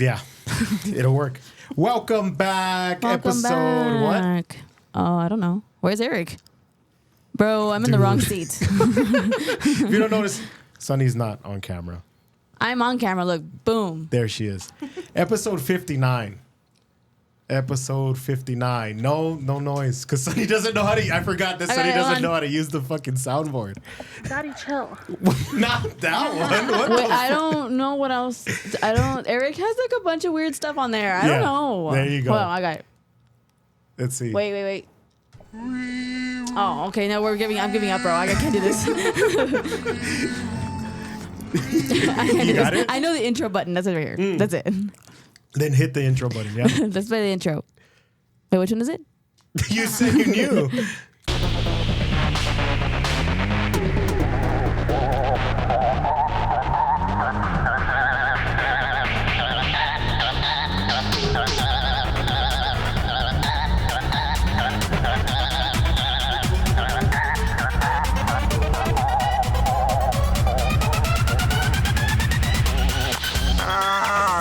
Yeah, it'll work. Welcome back. Episode back. What? Oh, I don't know. Where's Eric? Bro, I'm in the wrong seat. If you don't notice, Sunny's not on camera. I'm on camera. Look, boom. There she is. Episode 59. Episode 59. No noise. Because Sunny doesn't know how to... I forgot that Sunny doesn't know how to use the fucking soundboard. Daddy, chill. Not that one. What Wait, I don't know what else. Eric has like a bunch of weird stuff on there. I don't know. There you go. Well, I got it. Let's see. Wait. Oh, okay. No, I'm giving up, bro. I can't do this. You got it? I know the intro button. That's it right here. That's it. Then hit the intro button, yeah? Let's play the intro. Wait, which one is it? You said you knew.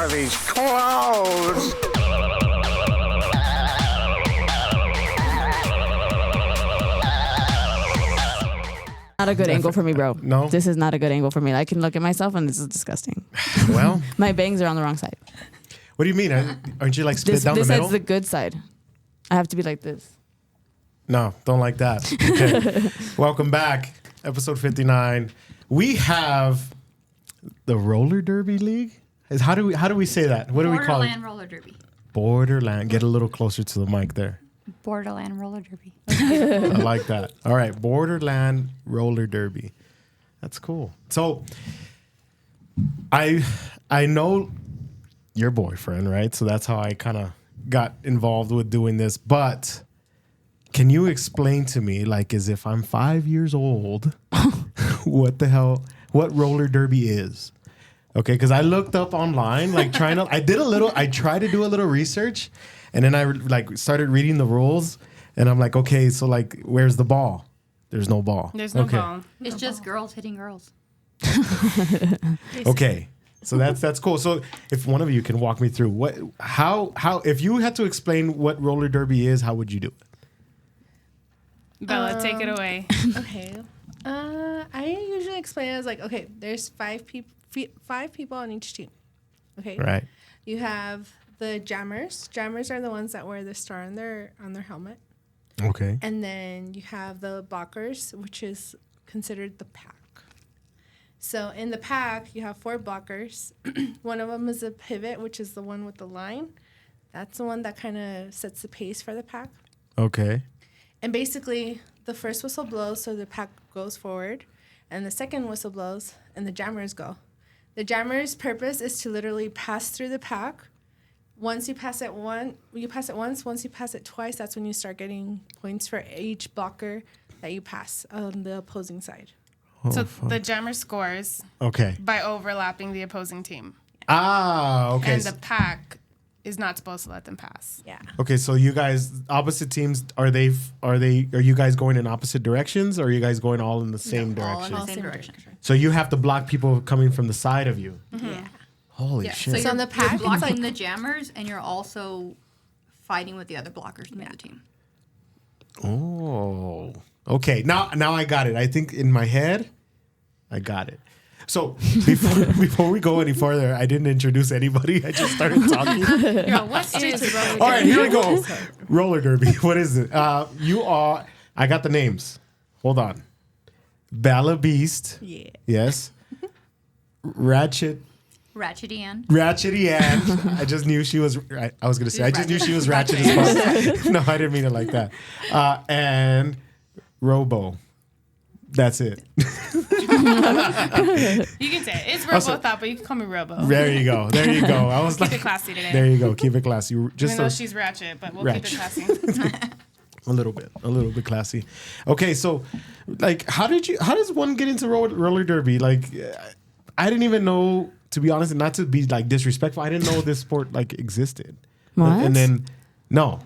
These clothes. Not a good angle for me, bro. No? This is not a good angle for me. I can look at myself and this is disgusting. Well, My bangs are on the wrong side. what do you mean? Aren't you like split down the This middle? side's the good side. I have to be like this. No, don't like that. Okay. Welcome back. Episode 59. We have the Roller Derby League. How do we say that? What do we call it? Borderland Roller Derby. Borderland. Get a little closer to the mic there. Borderland Roller Derby. I like that. All right. Borderland Roller Derby. That's cool. So I know your boyfriend, right? So that's how I kind of got involved with doing this. But can you explain to me, like, as if I'm 5 years old, what roller derby is? Okay, because I looked up online, like I tried to do a little research, and then I like started reading the rules, and I'm like, okay, so like, where's the ball? There's no ball. There's no ball. It's just girls hitting girls. Okay, so that's cool. So if one of you can walk me through how if you had to explain what roller derby is, how would you do it? Bella, take it away. Okay. I usually explain it as like, okay, there's five people on each team. Okay. Right. You have the jammers. Jammers are the ones that wear the star on their helmet. Okay. And then you have the blockers, which is considered the pack. So in the pack, you have 4 blockers. One of them is a pivot, which is the one with the line. That's the one that kind of sets the pace for the pack. Okay. And basically, the first whistle blows, so the pack goes forward. And the second whistle blows, and the jammers go. The jammer's purpose is to literally pass through the pack. Once you pass it once. Once you pass it twice, that's when you start getting points for each blocker that you pass on the opposing side. So the jammer scores by overlapping the opposing team. Ah, okay. And the pack is not supposed to let them pass. Yeah. Okay, so you guys, opposite teams, are you guys going in opposite directions, or are you guys going all in the same direction? All in the same direction. So you have to block people coming from the side of you. Mm-hmm. Yeah. Holy shit. So on the pack, you're it's blocking like- the jammers, and you're also fighting with the other blockers in the other team. Oh. Okay, now I got it. I think in my head, I got it. So before we go any farther, I didn't introduce anybody. I just started talking. Yo, what is roller derby? All right, here we go. Roller derby. What is it? I got the names. Hold on. Bella Beast. Yeah. Yes. Raggedy Ann. I just knew she was. I was gonna say. I just knew she was ratchet as fuck. No, I didn't mean it like that. And Robo. That's it. You can say it. It's Robo Thought, but you can call me Robo. There you go. I was Keep like, it classy today. there you go. Keep it classy. Just Even though she's ratchet, but we'll keep it classy. a little bit classy. Okay, so like, how does one get into roller derby? Like, I didn't even know, to be honest, and not to be like disrespectful, I didn't know this sport like existed. What? And then no,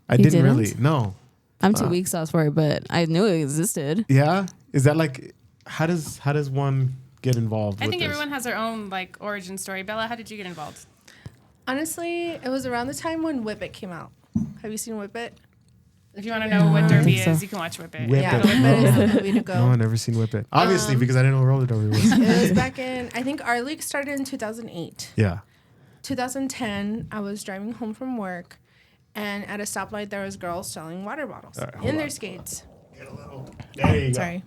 I You didn't didn't? really. No. I'm 2 weeks off for it, but I knew it existed. Yeah. Is that like, how does one get involved? I with think this? everyone has their own like origin story. Bella, how did you get involved? Honestly, it was around the time when Whip It came out. Have you seen Whip It? If you want to know what Derby is, you can watch Whip It. Whip Yeah, It. Whip It is the movie to go. No, I never seen Whip It. Obviously, because I didn't know what roller derby was. It was back in, I think our league started in 2008. Yeah. 2010, I was driving home from work, and at a stoplight, there was girls selling water bottles in their skates. There you go. Sorry.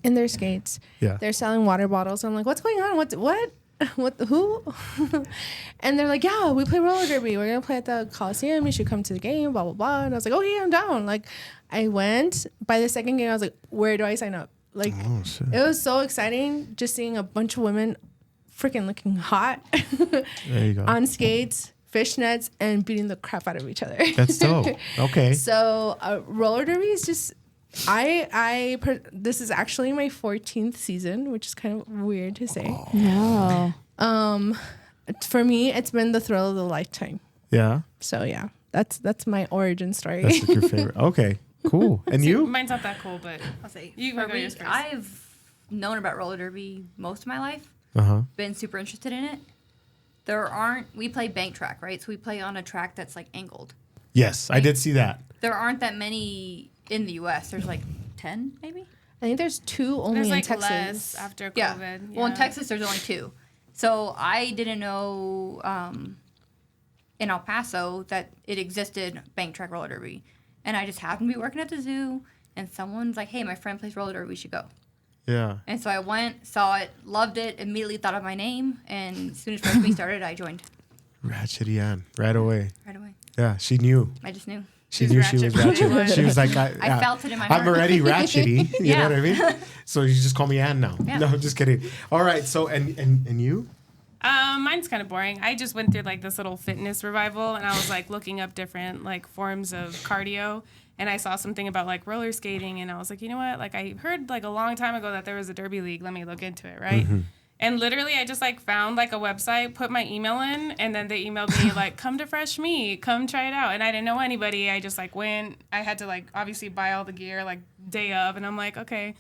In their skates. Yeah. They're selling water bottles. I'm like, what's going on? Who? And they're like, yeah, we play roller derby. We're going to play at the Coliseum. You should come to the game, blah, blah, blah. And I was like, oh, yeah, I'm down. Like, I went. By the second game, I was like, where do I sign up? Like, shit. it was so exciting just seeing a bunch of women freaking looking hot There you go. on skates, fishnets, and beating the crap out of each other. That's dope. Okay. So roller derby is just this is actually my 14th season, which is kind of weird to say. No. For me, it's been the thrill of the lifetime. Yeah. So yeah, that's my origin story. That's like your favorite. Okay. Cool. And you? Mine's not that cool, but I'll say, You for go me, yours first. I've known about roller derby most of my life. Uh-huh. Been super interested in it. We play bank track, right? So we play on a track that's like angled. Yes, I did see that. There aren't that many in the U.S. There's like 10, maybe? I think there's 2 only there's in like Texas. less after Yeah. COVID. Well, in Texas, there's only 2. So I didn't know in El Paso that it existed bank track roller derby. And I just happened to be working at the zoo, and someone's like, hey, my friend plays roller derby, we should go. Yeah. And so I went, saw it, loved it, immediately thought of my name, and as soon as First Week started, I joined Ratchety Ann. Right away. right away. Yeah, she knew. I just knew. She She's knew she was ratchet from day ratchet. one. She was like, I felt it in my heart. I'm already ratchety. You Yeah. know what I mean? So you just call me Ann now. Yeah. No, I'm just kidding. All right. So, and you? Mine's kind of boring. I just went through like this little fitness revival, and I was like looking up different like forms of cardio, and I saw something about like roller skating, and I was like, you know what? Like I heard like a long time ago that there was a derby league. Let me look into it, right? Mm-hmm. And literally, I just like found like a website, put my email in, and then they emailed me like, "Come to Fresh Meat, come try it out." And I didn't know anybody. I just like went. I had to like obviously buy all the gear like day of, and I'm like, okay,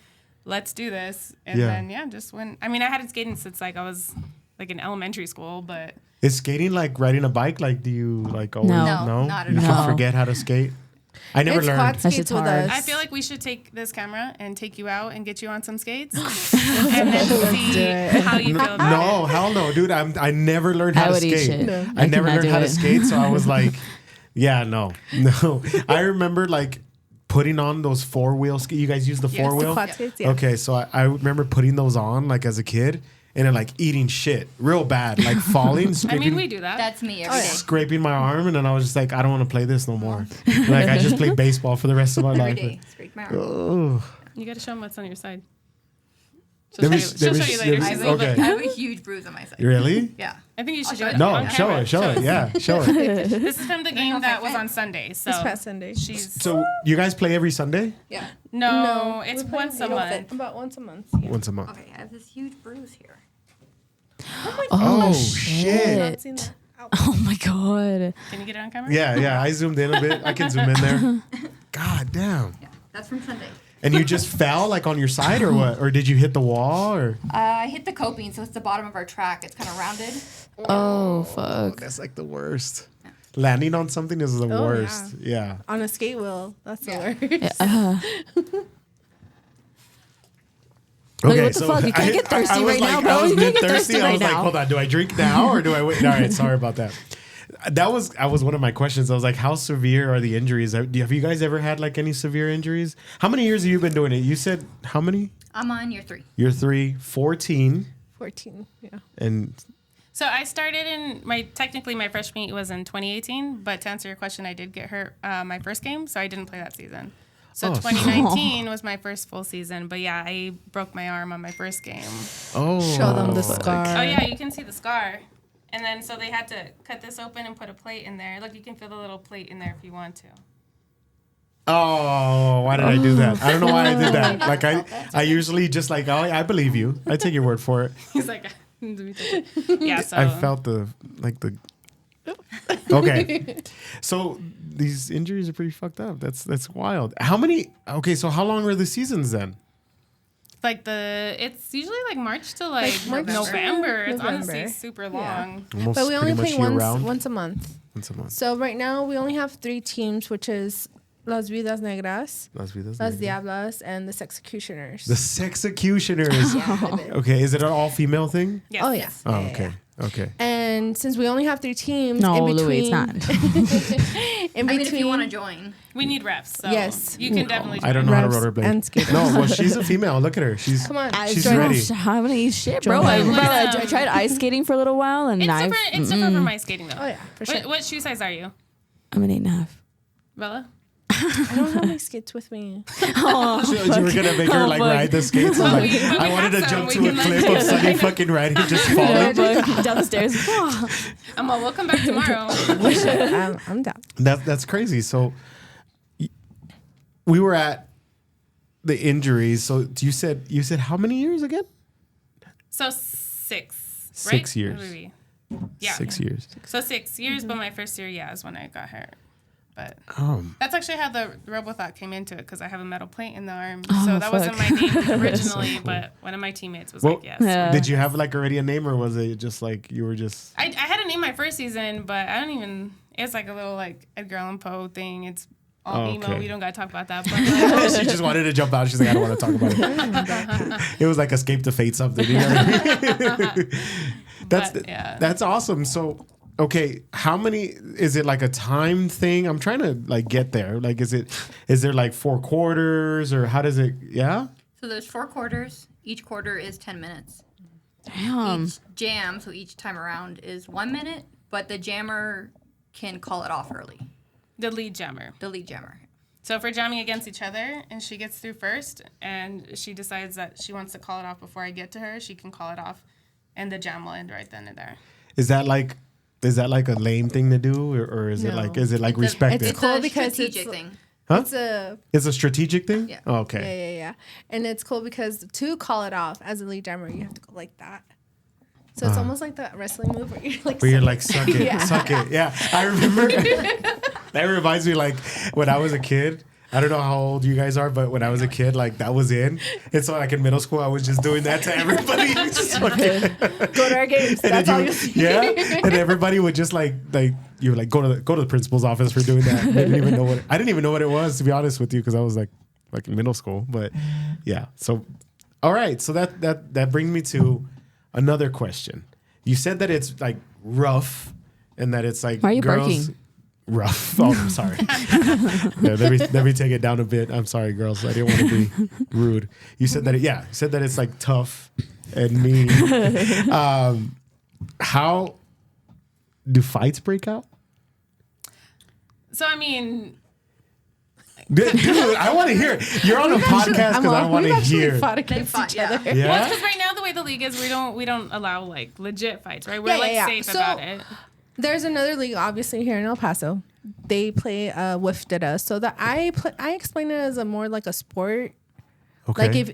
let's do this. And Yeah. then just went. I mean, I hadn't skated since like I was like in elementary school, but Is skating like riding a bike? Like, do you like always No, not at You all. can No. forget how to skate? I never It's learned. quad That skates shit's with hard. us. I feel like we should take this camera and take you out and get you on some skates, and then see how you feel about it. No, hell no, dude. I never learned how I to would eat skate. shit. No. I never cannot learned do how to it. skate, so I was like, yeah, no. I remember like putting on those 4-wheel skis. You guys use the Yes, the 4-wheel? Quad skates, yeah. Okay, so I remember putting those on like as a kid and then like eating shit real bad, like falling, I scraping, mean, we do that. That's me every day. scraping my arm, and then I was just like, I don't want to play this no more. Like I just play baseball for the rest of my Every life. day. Scrape my arm. Oh. You got to show them what's on your side. Let me- She'll let me- show you let later. me- She's I like, okay. have a huge bruise on my side. Really? Yeah. I think you should I'll do show it. you. No, on show camera. it, show it. Yeah, show it. This is from the game know if I that was can. on Sunday. So This past Sunday. she's So you guys play every Sunday? Yeah. no, it's we play once a little month. bit, about once a month. Yeah. Once a month. Okay, I have this huge bruise here. Oh, shit. Not seen that. Ow. Oh my god. Can you get it on camera? Yeah. I zoomed in a bit. I can zoom in there. God damn. Yeah, that's from Sunday. And you just fell like on your side or what? Or did you hit the wall or? I hit the coping, so it's the bottom of our track. It's kind of rounded. Oh fuck. That's like the worst. Landing on something is the Oh, worst. Yeah. On a skate wheel. That's Yeah. the worst. Like, what the fuck? You can't get thirsty was right now, like, bro. I was You can't get mid-thirsty. thirsty I was right like, now. hold on, do I drink now or do I wait? All right, sorry about that. That was one of my questions. I was like, how severe are the injuries? Have you guys ever had like any severe injuries? How many years have you been doing it? You said how many? I'm on year 3. You're 14. 14. Yeah. And So I started in technically my fresh meet was in 2018, but to answer your question, I did get hurt my first game, so I didn't play that season. So Oh, 2019 was my first full season, but yeah, I broke my arm on my first game. Show them the scar. Oh yeah, you can see the scar. And then so they had to cut this open and put a plate in there. Look, you can feel the little plate in there if you want to. Oh, why did I do that? I don't know why I did that. Like I usually just like, oh, I believe you. I take your word for it. He's like, yeah. So I felt the. Okay, so these injuries are pretty fucked up. That's wild. How many? Okay, so how long are the seasons then? It's usually like March to like March to November. It's November. honestly super Yeah. long. Almost But we only pretty play much year-round. once a month. Once a month. So right now we only have 3 teams, which is Las Vidas Negras, Las Vidas Las Negras. Diablas, and the Sexecutioners. The Sexecutioners. Okay, is it an all-female thing? Yes. Oh yeah. Oh, Yeah, yeah, okay. yeah. Okay. And since we only have 3 teams, No, in between, Louie, it's not. in I mean, between, if you want to join, We need refs. So Yes. you can definitely. I don't know how to Refs rollerblade. and skaters. No, well, she's a female. Look at her. She's come on. She's I ready. don't have any shit, bro. Join. I tried ice skating for a little while, and It's I different. It's different from ice skating though. Oh yeah, for sure. What shoe size are you, I'm an 8.5. Bella? I don't have my skates with me. You were gonna make her like fuck. ride the skates. I'm like, we I wanted to have jump some. to a We can, clip like- of Sunny fucking riding, just falling. Down the stairs. We'll come back tomorrow. I'm down. That's crazy. So we were at the injuries. So you said how many years again? So 6. 6 years. What were we? Yeah. 6 years. So 6 years, but my first year, is when I got hurt. But Um, that's actually how the RoboThought came into it because I have a metal plate in the arm. Oh, so that wasn't my fuck. name originally, but one of my teammates was Well, like, yes. Yeah. Did you have like already a name, or was it just like you were just? I had a name my first season, but I don't even. It's like a little like Edgar Allan Poe thing. It's all Oh, emo. okay. We don't gotta talk about that. But like, She just wanted to jump out. She's like, I don't want to talk about it. It was like Escape to Fate something. You know what I mean? But, yeah. That's awesome. So, okay, how many is it like a time thing? I'm trying to like get there. Like, is there like 4 quarters or how does it? Yeah. so there's 4 quarters. Each quarter is 10 minutes. Damn. Each jam, so each time around is 1 minute, but the jammer can call it off early. the lead jammer. The lead jammer. So if we're jamming against each other and she gets through first and she decides that she wants to call it off before I get to her, she can call it off, and the jam will end right then and there. Is that like a lame thing to do, or is it No. like It's respected? It's cool a because strategic it's- thing. Huh? It's a strategic thing. Yeah. Oh, okay. yeah. And it's cool because to call it off as a lead jammer, you have to go like that. So it's almost like that wrestling move where you're like, Where you're like, suck it, Yeah. suck it. Yeah, I remember. That reminds me, like, when I was a kid. I don't know how old you guys are, but when I was a kid, like, that was in. And so, like, in middle school, I was just doing that to everybody. Just fucking- go to our games. and That's all then you see. yeah, and everybody would just like you were like go to the principal's office for doing that. I didn't even know what it was, to be honest with you, because I was like in middle school. But yeah, so all right, so that brings me to another question. You said that it's like rough, and that it's like Why are you girls. barking? Rough. Oh, I'm sorry. Yeah, let me take it down a bit. I'm sorry, girls. I didn't want to be rude. You said that. You said that it's like tough and mean. How do fights break out? So I mean, Dude, I want to hear it. You're on a podcast because I want to hear. Fought against fought, each yeah. other. Yeah. because right now the way the league is, we don't allow like legit fights, right? We're Yeah, like yeah, yeah. safe So- about it. There's another league, obviously, here in El Paso. They play Wildest. So I explain it as a more like a sport. Okay. Like if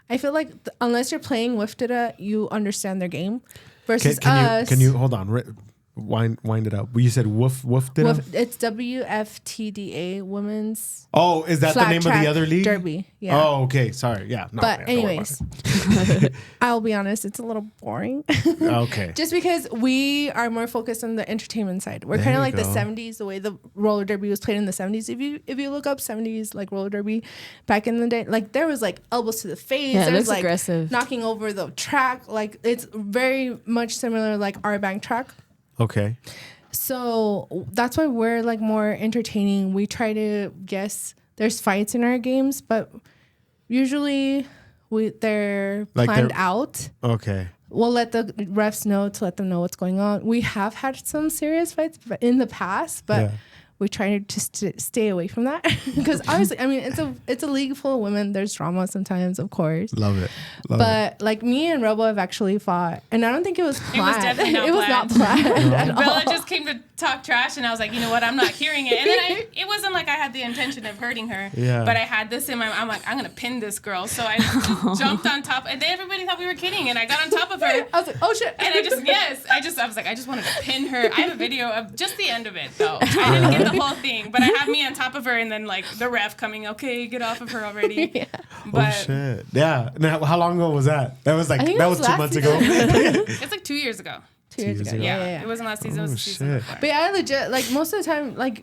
I feel like unless you're playing Wildest, you understand their game. Versus can us, you hold on? Wind it up. You said woof did I? It's WFTDA Women's Oh, is that the Flat name of Track the other league? Derby. Yeah. Oh, okay. Sorry. Yeah. No, But yeah, don't worry about anyways, I'll be honest, it's a little boring. it. Okay. Just because we are more focused on the entertainment side. We're There kind of you like the go. 70s, the way the roller derby was played in the 70s. If you look up 70s like roller derby back in the day, like there was like elbows to the face. Yeah, it there was looks like aggressive. knocking over the track. Like it's very much similar like our bank track. Okay. So that's why we're like more entertaining. We try to guess there's fights in our games, but usually they're Like planned they're- out. Okay. We'll let the refs know to let them know what's going on. We have had some serious fights in the past, but Yeah. we try to just stay away from that because obviously, I mean, it's a league full of women. There's drama sometimes, of course. Love it. But like me and Robo have actually fought, and I don't think it was planned. definitely not It was not planned at all. Bella just came to talk trash, and I was like, you know what? I'm not hearing it. And then it wasn't like I had the intention of hurting her. Yeah. But I had this in my. I'm like, I'm gonna pin this girl. So I just jumped on top, and then everybody thought we were kidding, and I got on top of her. I was like, oh shit. And I was like, I just wanted to pin her. I have a video of just the end of it though. I didn't get the the whole thing. But I have me on top of her, and then like the ref coming, okay, get off of her already. But Oh shit! Yeah. Now, how long ago was that? That was like I think that it was was 2 last months season. ago. it's like 2 years ago. 2 years ago. Yeah, it wasn't last season. It was the season shit. before. But yeah, I legit like most of the time like.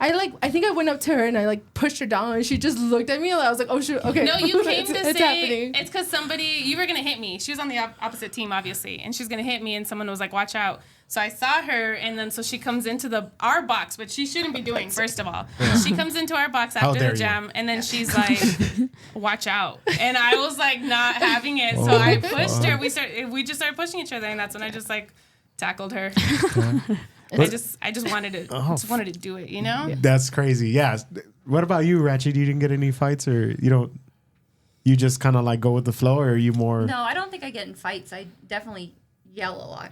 I think I went up to her and I like pushed her down and she just looked at me and I was like, oh shoot, okay. No, you came to it's say happening. it's because you were gonna hit me. She was on the opposite team, obviously, and she's gonna hit me, and someone was like, "Watch out!" So I saw her, and then so she comes into our box, which she shouldn't be doing. First of all, she comes into our box How after dare the you. jam, and then she's like, "Watch out!" And I was like, not having it, so I pushed her. We just started pushing each other, and that's when I just like tackled her. I just wanted to do it, you know? That's crazy. Yeah. What about you, Ratchet? You didn't get any fights, or you don't? You just kind of like go with the flow, or are you more? No, I don't think I get in fights. I definitely yell a lot.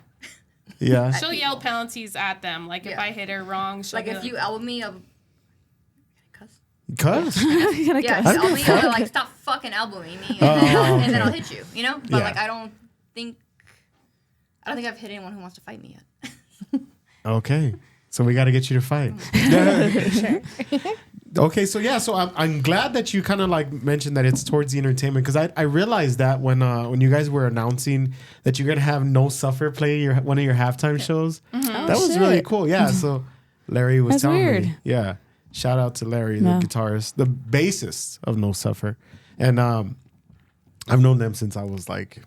Yeah. She'll yell penalties at them. Like if Yeah. I hit her wrong, she'll Like be if you elbow me, I'll cuss. Cuz. Yeah, if you elbow me, I'll fuck. like stop fucking elbowing me, Oh, and then I'll okay. hit you. You know, but Yeah. like I don't think I've hit anyone who wants to fight me yet. Okay. So we got to get you to fight. Okay, so yeah, so I'm glad that you kind of like mentioned that it's towards the entertainment, because I realized that when you guys were announcing that you're gonna have No Suffer play one of your halftime shows, that was really shit. cool. Yeah, so Larry was That's telling weird. me, yeah, shout out to Larry, the Yeah. guitarist, the bassist of No Suffer, and I've known them since I was like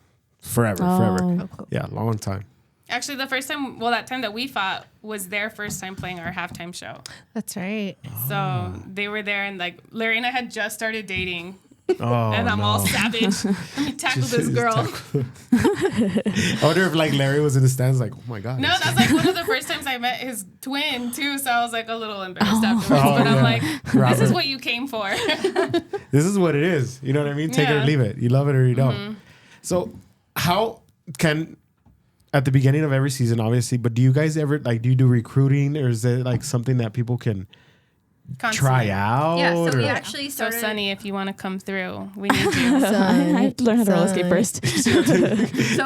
forever, Oh. yeah, long time. Actually, the first time, that time that we fought was their first time playing our halftime show. That's right. So they were there, and like Larry and I had just started dating, Oh, and I'm all savage. Let me tackle this girl. I wonder if like Larry was in the stands, like, oh my god. No, that's like one of the first times I met his twin too. So I was like a little embarrassed afterwards, Oh, but I'm yeah. like, this Robert. is what you came for. This is what it is. You know what I mean? Take it or Yeah. leave it. You love it or you don't. So how can, at the beginning of every season, obviously, but do you guys ever like, do you do recruiting, or is it like something that people can try out? Yeah, so we or- actually So started. Sunny, if you want to come through, we need you. I had to learn how to roller skate first. So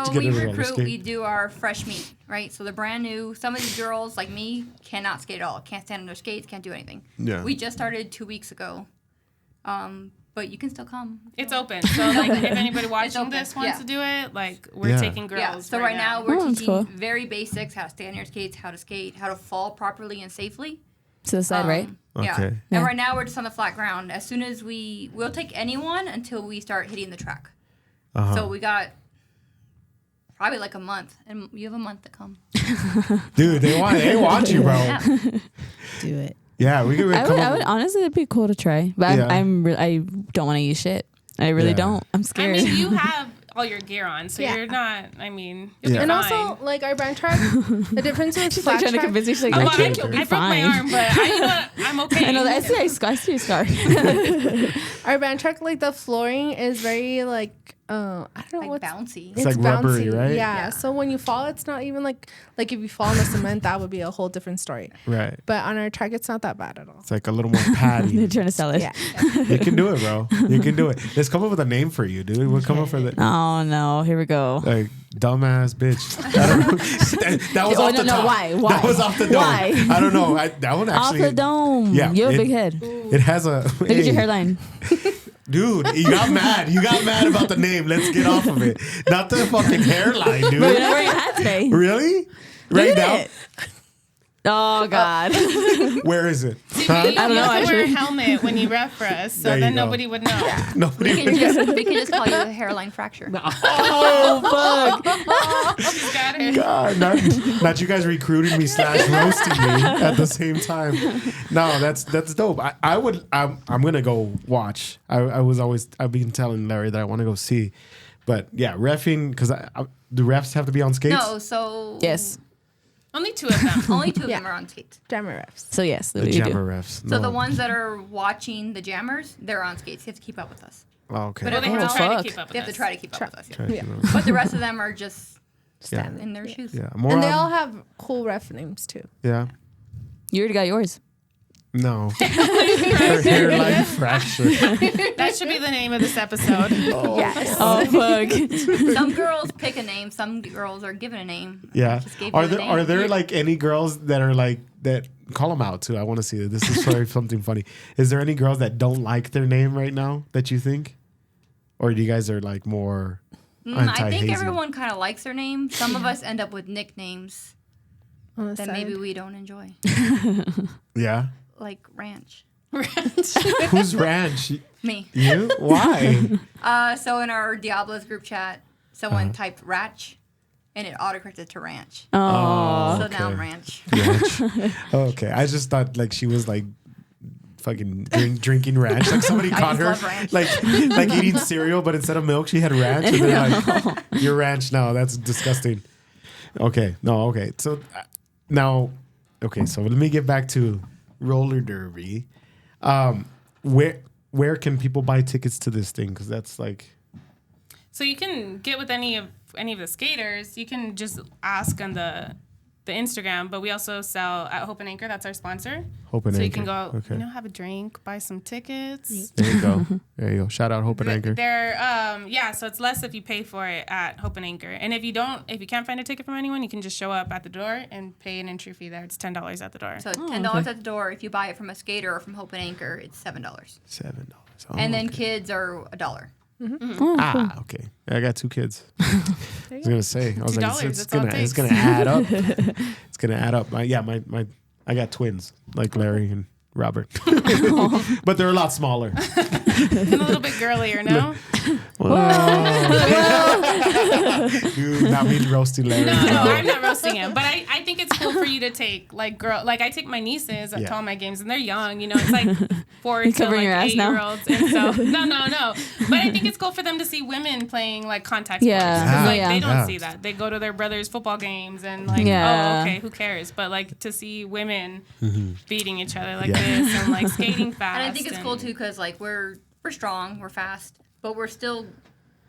get we a roller recruit, skate. we do our fresh meat, right? So the brand new, some of these girls like me cannot skate at all, can't stand on their skates, can't do anything. Yeah. We just started 2 weeks ago, but you can still come. It's open. So like, if anybody watching open, this wants yeah. to do it, like we're Yeah. taking girls. Yeah. So right now Oh, we're that's teaching cool. very basics: how to stay on your skates, how to skate, how to fall properly and safely. To the side, right? Yeah. Okay. Yeah. And right now we're just on the flat ground. As soon as we'll take anyone until we start hitting the track. Uh-huh. So we got probably like a month, and you have a month to come. Dude, they want you, bro. Yeah. Do it. Yeah, we could come I would up- honestly, it'd be cool to try, but Yeah. I don't want to use shit. I really Yeah. don't. I'm I scared. mean, you have all your gear on, so Yeah. you're not. I mean, you'll Yeah. be And fine. also, like our band track, the difference with She's like flat trying to track, convince me. She's like, Well, I I you'll be broke my fine. arm, but you know what? I'm okay. I know that. I see a scar. our band track, like the flooring is very like I don't know Like what's bouncy. It's like rubbery, right? Yeah. So when you fall, it's not even like if you fall on the cement, that would be a whole different story. Right. But on our track, it's not that bad at all. It's like a little more They're patty. trying to sell it. Yeah. You can do it, bro. You can do it. Let's come up with a name for you, dude. We'll come up with it. Oh no! Here we go. Like dumbass bitch. I don't know. That was Oh, off the no, top. why? That was off the dome. Why? I don't know. That one Off actually. the dome. Yeah, You have a it- big head. It has a. Look at your hairline. Dude, you got mad. You got mad about the name. Let's get off of it. Not the fucking hairline, dude. But you're not wearing a hat today. Really? Right Look now? at it. Oh God. Where is it? See, Huh? but you I don't know, have to wear a actually. helmet when you ref for us, so There you then go. nobody would know. Nobody. We can just call you a hairline fracture. Oh fuck. She's got it. God, not you guys recruiting me / roasting me at the same time. No, that's dope. I'm gonna go watch. I've been telling Larry that I want to go see, but yeah, reffing because the refs have to be on skates. No, so Yes. Only 2 of them. only 2 of Yeah. them are on skates. Jammer refs. So yes, the what do you jammer do? refs. So No. the ones that are watching the jammers, they're on skates. They have to keep up with us. Oh, okay. But Well, they Oh, have to try fuck. to keep up with They have to us. try to keep up with us. Yeah. Yeah. But the rest of them are just Standing. in their shoes. Yeah, more. And they all have cool ref names too. yeah. You already got yours. No. Hairline fracture. That should be the name of this episode. Yes. Oh fuck. Some girls pick a name. Some girls are given a name. Yeah. Just gave Are you a there name. are there like any girls that are like that? Call them out too. I want to see it. This is for something funny. Is there any girls that don't like their name right now that you think, or you guys are like more I think anti-hazing? everyone kind of likes their name. Some of us end up with nicknames On the that side. maybe we don't enjoy, Yeah. like Ranch. Who's Ranch? Me. You? Why? So in our Diablos group chat, someone typed Ratch, and it autocorrected to Ranch. Oh. So now okay. I'm Ranch. Ranch. Okay. I just thought like she was like fucking drinking ranch. Like somebody caught just her love ranch. like eating cereal, but instead of milk, she had ranch. And they're like, "You're ranch now." That's disgusting. Okay. No. Okay. So now, okay. So let me get back to roller derby. Where can people buy tickets to this thing? Because that's like. So you can get with any of the skaters. You can just ask on the Instagram, but we also sell at Hope and Anchor. That's our sponsor. Hope and so you Anchor. can go, Okay. have a drink, buy some tickets. There you go. There you go. Shout out Hope and Anchor. They're so it's less if you pay for it at Hope and Anchor. And if you can't find a ticket from anyone, you can just show up at the door and pay an entry fee there. It's $10 at the door. So $10 at the door. If you buy it from a skater or from Hope and Anchor, it's $7. $7. Oh, And then okay. kids are $1. Okay. I got 2 kids. I was gonna say. I was like, $2, it's that's all it it's takes. gonna add up. It's gonna add up. My I got twins like Larry and Robert, but they're a lot smaller. And a little bit girlier, no? Dude, not me roasting Larry. No, I'm not roasting him. But I think it's cool for you to take like I take my nieces to all my games and they're young, it's like 4 to covering your like ass now? 8-year-olds. And so no. But I think it's cool for them to see women playing like contact Yeah. sports. 'Cause, like Yeah. they don't Yeah. see that. They go to their brother's football games and like, Yeah. oh, okay, who cares? But like to see women beating each other like Yeah. this and like skating fast. And I think it's cool too because like we're strong, we're fast, but we're still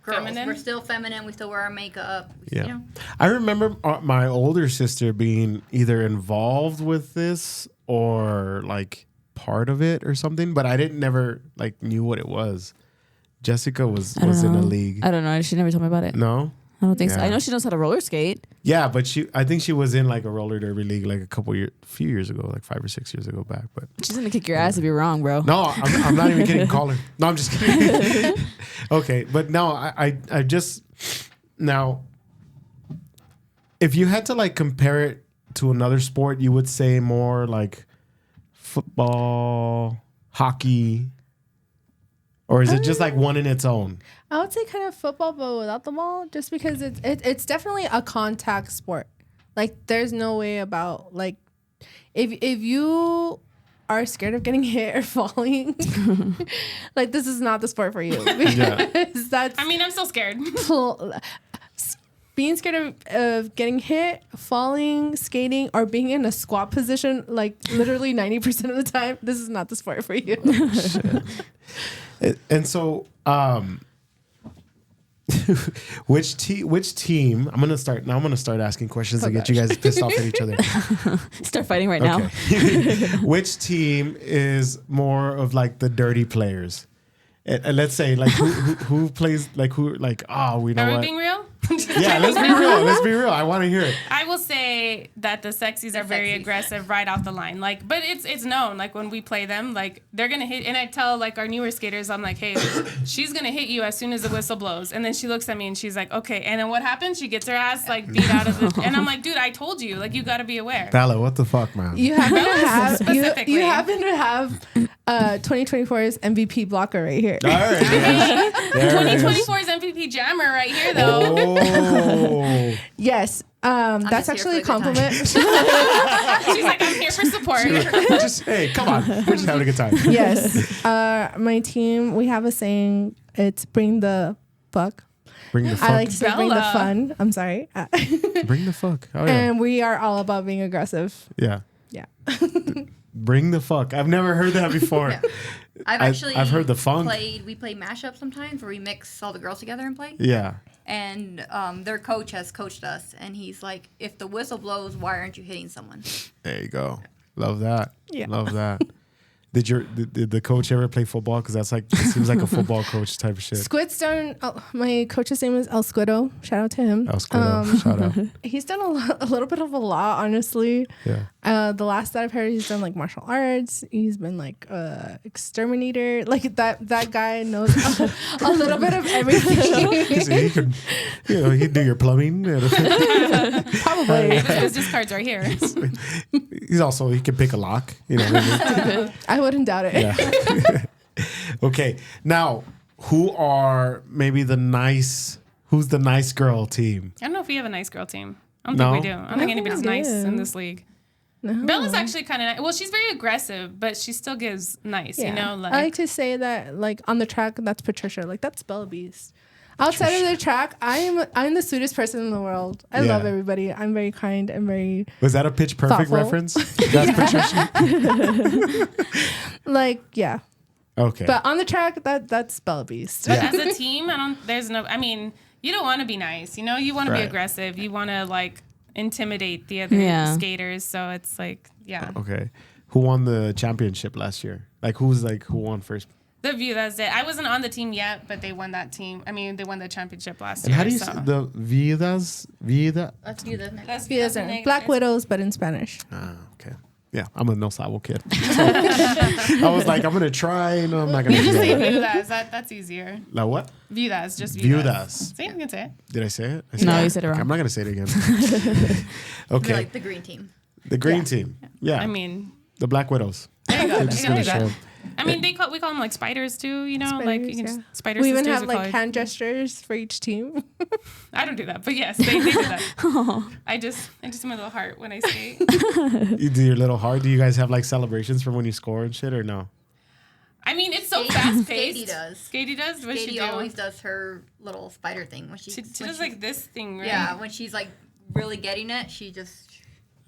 girls. Feminine? We're still feminine. We still wear our makeup. Yeah. I remember my older sister being either involved with this or like part of it or something, but I never like knew what it was. Jessica was in a league. I don't know. She never told me about it. No? I don't think so. Yeah. I know she knows how to roller skate. Yeah, but I think she was in like a roller derby league like a few years ago, like 5 or 6 years ago back. But She's gonna kick your ass if you're wrong, bro. no, I'm not even kidding. Call her. No, I'm just kidding. Okay, but no, I just now, if you had to like compare it to another sport, you would say more like football, hockey, or is it just like one in its own? I would say kind of football, but without the ball, just because it's definitely a contact sport. Like, there's no way about like, if you are scared of getting hit or falling, like this is not the sport for you. Because that's I mean, I'm still scared. being scared of getting hit, falling, skating, or being in a squat position, like literally 90% of the time, this is not the sport for you. And so, which team? I'm gonna start asking questions to get you guys pissed off at each other. Start fighting right now. Okay. Which team is more of like the dirty players? And let's say like who plays like who like we know Are we what? being real? Yeah, let's be real. Let's be real. I want to hear it. I will say that the sexies are very sexies. aggressive right off the line. Like, but it's known. Like when we play them, like they're gonna hit. And I tell like our newer skaters, I'm like, hey, she's gonna hit you as soon as the whistle blows. And then she looks at me and she's like, okay. And then what happens? She gets her ass like beat out of the. And I'm like, dude, I told you. Like you got to be aware. Bella, what the fuck, man? You happen to have Specifically. you happen to have 2024's MVP blocker right here. All right. There it is. 2024's MVP jammer right here though. Oh. Yes, that's just actually here a for a good time. compliment. She's like, I'm here for support. Just hey, come on. We're just having a good time. Yes, my team, we have a saying. It's bring the fuck. Bring the fuck. I like to say bring the Bella. fun. I'm sorry. Bring the fuck. Oh yeah. And we are all about being aggressive. Yeah. Yeah. Bring the fuck. I've never heard that before. Yeah. I've heard the funk. We play mashups sometimes where we mix all the girls together and play. Yeah. And their coach has coached us, and he's like, if the whistle blows, why aren't you hitting someone? There you go. Love that. Yeah. Love that. Did the coach ever play football? Because that's like it seems like a football coach type of shit. Squid's done. Oh, my coach's name is El Squido. Shout out to him. El Squido, shout out. He's done a little bit of a lot, honestly. Yeah. The last that I've heard, he's done like martial arts. He's been like exterminator. Like that guy knows a little bit of everything. So he could, he'd do your plumbing. Probably. His business cards right here. He can pick a lock. You know what I mean? I wouldn't doubt it. Yeah. Okay. Now, who's the nice girl team? I don't know if we have a nice girl team. I don't think we do. I don't think anybody's nice in this league. No. Bella's actually kind of nice. Well, she's very aggressive, but she still gives nice, Yeah. you know? Like, I like to say that, like, on the track, that's Patricia. Like, that's Bella Beast. Outside of the track, I'm the sweetest person in the world. I love everybody. I'm very kind and very Was that a Pitch Perfect thoughtful. reference? That's Patricia. like, yeah. Okay. But on the track, that's Bella Beast. but as a team, you don't want to be nice, you know? You want to be Right. aggressive. You want to, like, intimidate the other skaters. So it's like, yeah. Okay. Who won the championship last year? Like, who won first? The View, that's it. I wasn't on the team yet, but they won that team. I mean, they won the championship last And year. how do you so. say the Vidas? Vida? Let's do this. That's He doesn't. Black Widows, but in Spanish. Ah, okay. Yeah, I'm a No Sabo kid. So, I was like, I'm going to try. No, I'm not going to Just do say that. Viudas. That's easier. Like what? Viudas, just Viudas. Viudas. See, you can say it. Did I say it? No, you said it wrong. I'm not going to say it again. Okay. You're like the green team. The green team. Yeah. I mean, the Black Widows. there you go. They're You just can going do to show that. I mean, we call them like spiders too, you know, like you can Spiders, just, spider We even sisters have we call like it. hand gestures for each team. I don't do that, but yes, they do that. I just do my little heart when I skate. You do your little heart. Do you guys have like celebrations from when you score and shit or no? I mean, it's so fast paced. Skatey does. Skatey does. What she Skatey do? always does her little spider thing when She does like this thing, right? yeah, when she's like really getting it, she just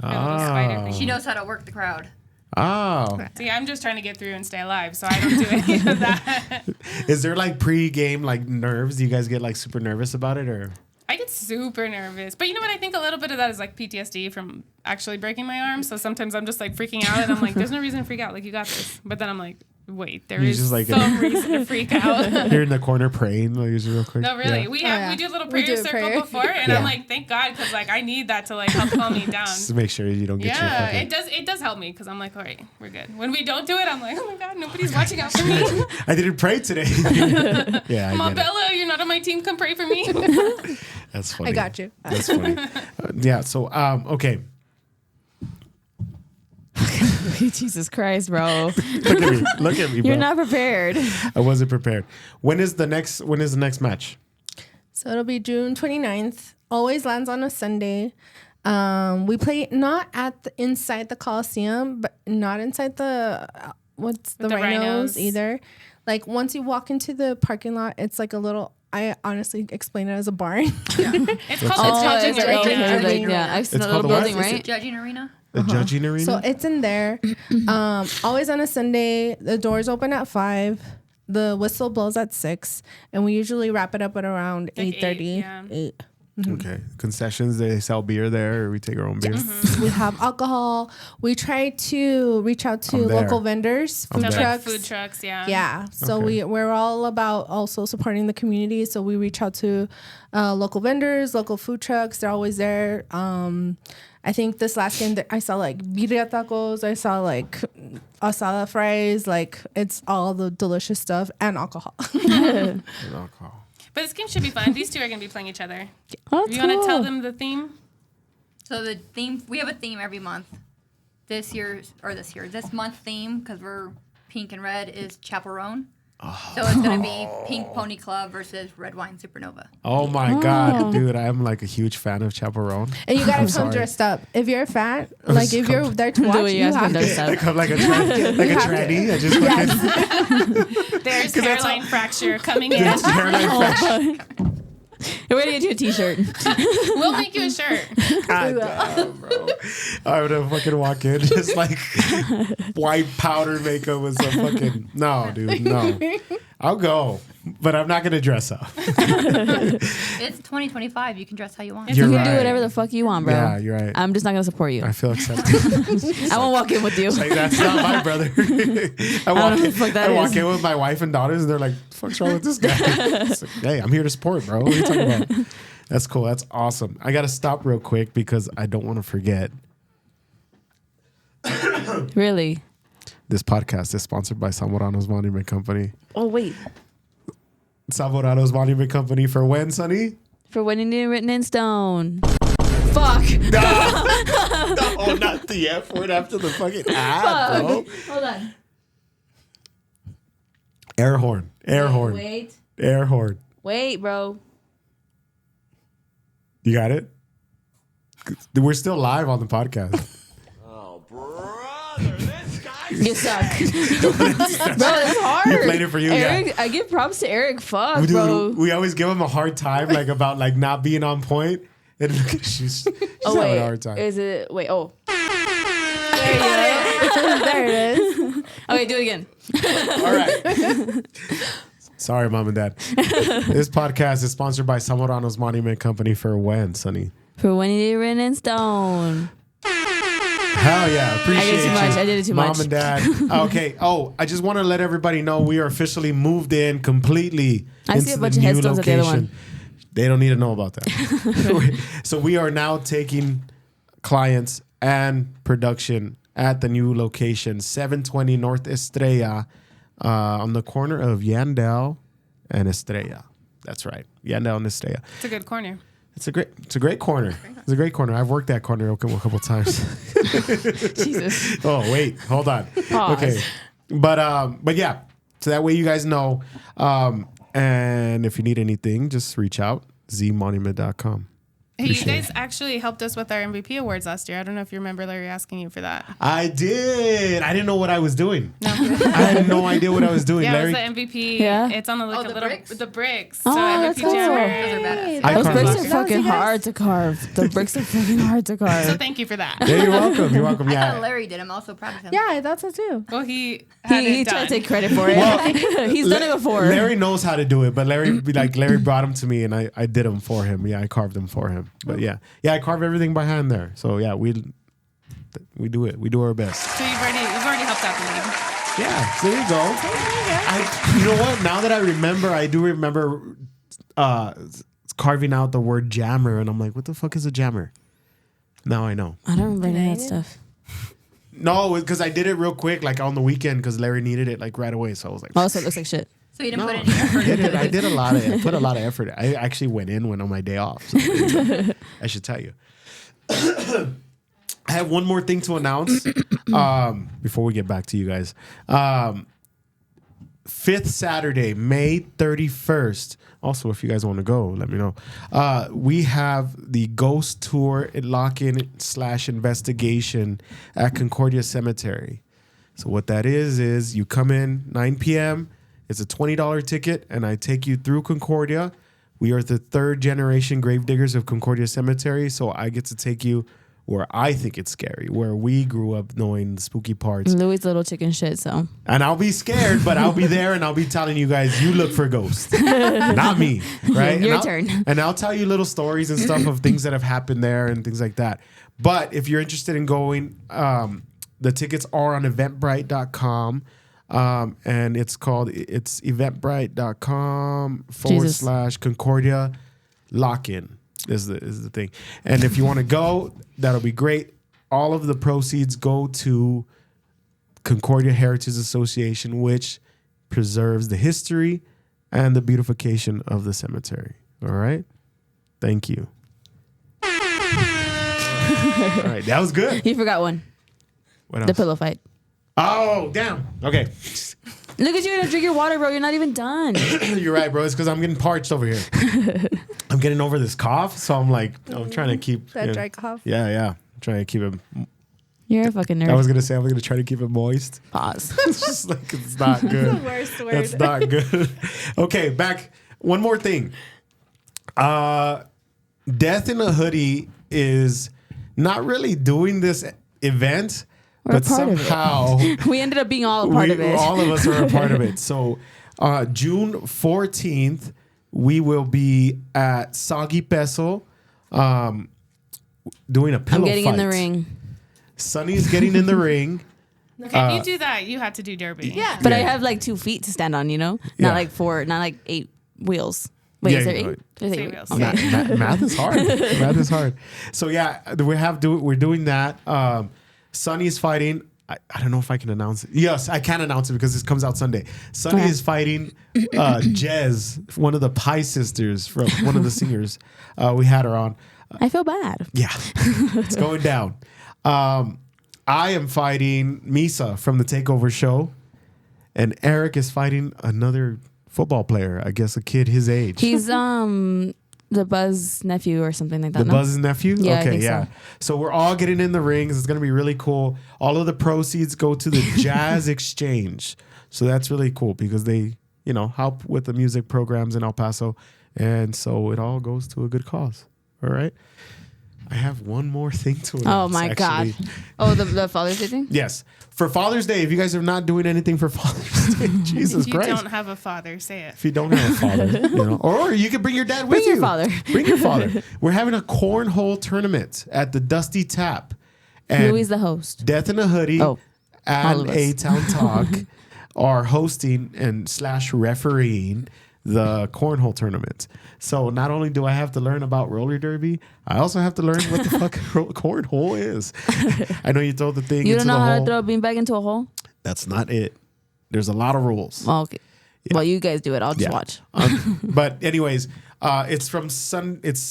Her little spider thing. she knows how to work the crowd. Oh. See, I'm just trying to get through and stay alive, so I don't do any of that. Is there like pre-game like nerves? Do you guys get like super nervous about it or? I get super nervous. But you know what? I think a little bit of that is like PTSD from actually breaking my arm. So sometimes I'm just like freaking out and I'm like, there's no reason to freak out. Like, you got this. But then I'm like, wait, there You're is just like some reason to freak out. You're in the corner praying, like, just real quick. No, really. Yeah. We do a little We prayer do a circle prayer. before, and I'm like, thank God, because like I need that to like help calm me down. Just to make sure you don't get your Yeah, fucking... it does help me because I'm like, all right, we're good. When we don't do it, I'm like, oh my God, nobody's watching out for me. I didn't pray today. Yeah, I Mom, get it. Bella, you're not on my team. Come pray for me. That's funny. I got you. That's funny. Yeah. So, okay. Jesus Christ, bro. Look at me, bro. You're not prepared. I wasn't prepared. When is the next match? So it'll be June 29th. Always lands on a Sunday. We play not inside the Coliseum, but not inside the the Rhinos either. Like once you walk into the parking lot, it's like a little. I honestly explain it as a barn. It's called the Judging it's right Arena. there, yeah. I've seen It's a little called the what? building, right? Judging arena. The judging arena? So it's in there. Always on a Sunday. The doors open at 5. The whistle blows at 6, and we usually wrap it up at around Like 8:30. yeah. 8. Okay. Concessions, they sell beer there, or we take our own beer. We have alcohol. We try to reach out to I'm there. local vendors, I'm food there. trucks. Food trucks, yeah. Yeah. So Okay. we're all about also supporting the community. So we reach out to local vendors, local food trucks. They're always there. I think this last game that I saw like birria tacos. I saw like asada fries. Like it's all the delicious stuff and alcohol. And alcohol. But this game should be fun. These two are going to be playing each other. Oh, You want to tell them the theme? So the theme, we have a theme every month. This month theme, because we're pink and red, is Chaperone. So it's going to be Pink Pony Club versus Red Wine Supernova. Oh my God, dude! I'm like a huge fan of Chaperone. And you gotta I'm come sorry. dressed up. If you're a fan, like if you're there to watch, what you you guys have can to. do stuff. I come like a tranny. I just fucking There's 'Cause that's hairline fracture coming in. hairline fashion. We're gonna get you a t-shirt. We'll make you a shirt. God damn, bro. I would have fucking walk in just like white powder makeup with some fucking no, dude, no. I'll go, but I'm not gonna dress up. It's 2025. You can dress how you want. You're you can right. do whatever the fuck you want, bro. Yeah, you're right. I'm just not gonna support you. I feel accepted. I won't walk in with you. Like, that's not my brother. I know who the fuck that walk is. in with my wife and daughters, and they're like, "The fuck's wrong with this guy?" It's like, hey, I'm here to support, bro. What are you talking about? That's cool. That's awesome. I gotta stop real quick because I don't want to forget. Really? This podcast is sponsored by Zamorano's Monument Company. Oh wait. Zamorano's Monument Company for when, Sonny? For when it written in stone. Fuck. No, not the F word after the fucking ad, bro. Hold on. Air horn. Air horn. Wait. Air horn. Wait, bro. You got it? We're still live on the podcast. You suck. Bro, that's hard. You played it for you, Eric, yeah. I give props to Eric. Fuck, Dude, bro. we always give him a hard time, like about like not being on point. And look at she's Oh, having wait. a hard time. Is it? Wait, oh. There it is. Okay, do it again. All right. Sorry, mom and dad. This podcast is sponsored by Zamorano's Monument Company for when, Sonny? For when it written in stone. Hell yeah. Appreciate I did too you, much. I did it too Mom much. and dad. Okay. Oh, I just want to let everybody know we are officially moved in completely. I see into a bunch the of new headstones at the other location. one. They don't need to know about that. So we are now taking clients and production at the new location, 720 North Estrella, on the corner of Yandel and Estrella. That's right. Yandel and Estrella. It's a good corner. It's a great corner. It's a great corner. I've worked that corner a couple times. Jesus. Oh, wait, hold on. Pause. Okay. But yeah. So that way you guys know. And if you need anything, just reach out, zmonument.com. Hey, you Appreciate guys actually helped us with our MVP awards last year. I don't know if you remember Larry asking you for that. I did. I didn't know what I was doing. I had no idea what I was doing. Yeah, Larry, it was the MVP. Yeah? It's on the, like, Oh, a the little bricks? the bricks. Oh, so that's MVP cool. jammer. Those are badass. I Those carved bricks those. are fucking hard to carve. The bricks are fucking hard to So carve. thank you for that. Yeah, you're welcome. You're welcome. I Yeah. thought Larry did. I'm also proud of him. Yeah, I thought so too. Well, he had He it tried done. to take credit for it. He's done it before. Larry knows how to do it, but Larry brought him to me and I did them for him. Yeah, I carved them for him. But yeah, I carve everything by hand there. So yeah, we do it. We do our best. So you've already helped out the league. Yeah, so there you go. You know what? Now that I remember, I do remember carving out the word jammer, and I'm like, what the fuck is a jammer? Now I know. I don't remember any of that stuff. No, because I did it real quick, like on the weekend, because Larry needed it like right away. So I was like, Oh, so it looks like shit. So you didn't no, put any effort into it. I did I put a lot of effort. I actually went on my day off. So I should tell you. I have one more thing to announce before we get back to you guys. 5th Saturday, May 31st. Also, if you guys want to go, let me know. We have the ghost tour lock-in / investigation at Concordia Cemetery. So what that is you come in 9 p.m. It's a $20 ticket, and I take you through Concordia. We are the 3rd generation gravediggers of Concordia Cemetery, so I get to take you where I think it's scary, where we grew up knowing the spooky parts. Louie's little chicken shit, so. And I'll be scared, but I'll be there and I'll be telling you guys, you look for ghosts. Not me, right? Your And turn. And I'll tell you little stories and stuff of things that have happened there and things like that. But if you're interested in going, the tickets are on eventbrite.com. And it's eventbrite.com / Concordia lock-in. Is the thing. And if you want to go, that'll be great. All of the proceeds go to Concordia Heritage Association, which preserves the history and the beautification of the cemetery. All right? Thank you. All right, that was good. You forgot one. What else? The pillow fight. Oh, damn. Okay. Look at you gonna drink your water, bro. You're not even done. You're right, bro. It's because I'm getting parched over here. I'm getting over this cough, so I'm trying to keep That dry cough. Yeah. I'm trying to keep it. You're a fucking nerd. I was gonna say I'm gonna try to keep it moist. Pause. It's just like it's not good. The worst word. That's not good. Okay, back. One more thing. Death in a Hoodie is not really doing this event, We're but a part of it. somehow We ended up being all a part of it. all of us are a part of it. So June 14th, we will be at Soggy Peso doing a pillow I'm getting fight. in the ring. Sunny's getting in the ring. Okay, if you do that, you have to do derby. Yeah. But I Yeah. have like 2 feet to stand on, you know? Yeah. Not like 4, not like 8 wheels. Wait, Yeah, is there you 8? know, There's 8 8 wheels. wheels. Okay. Math is hard. Math is hard. So yeah, we're doing that. Sunny's fighting. I don't know if I can announce it. Yes, I can announce it because this comes out Sunday. Sunny Okay. is fighting Jez, one of the Pie sisters from one of the singers. We had her on. I feel bad. Yeah, it's going down. I am fighting Misa from the Takeover show, and Eric is fighting another football player. I guess a kid his age. He's the Buzz nephew or something like that. The no? Buzz's nephew? Yeah, I Okay, think yeah. So we're all getting in the rings. It's going to be really cool. All of the proceeds go to the Jazz Exchange. So that's really cool because they, help with the music programs in El Paso. And so it all goes to a good cause. All right. I have one more thing to announce. Oh my actually. God. Oh, the Father's Day thing? Yes. For Father's Day, if you guys are not doing anything for Father's Day, Jesus If you Christ. don't have a father, say it. If you don't have a father, or you can bring your dad with Bring you. your father. Bring your father. We're having a cornhole tournament at the Dusty Tap. And Louie's the host. Death in a Hoodie Oh, all and of us. A-Town Talk are hosting and / refereeing the cornhole tournament. So not only do I have to learn about roller derby, I also have to learn what the fuck cornhole is. I know you throw the thing You into don't know the how hole. to throw a beanbag into a hole? That's not it. There's a lot of rules. Oh, okay. Yeah. Well, you guys do it. I'll just Yeah. watch. But anyways, it's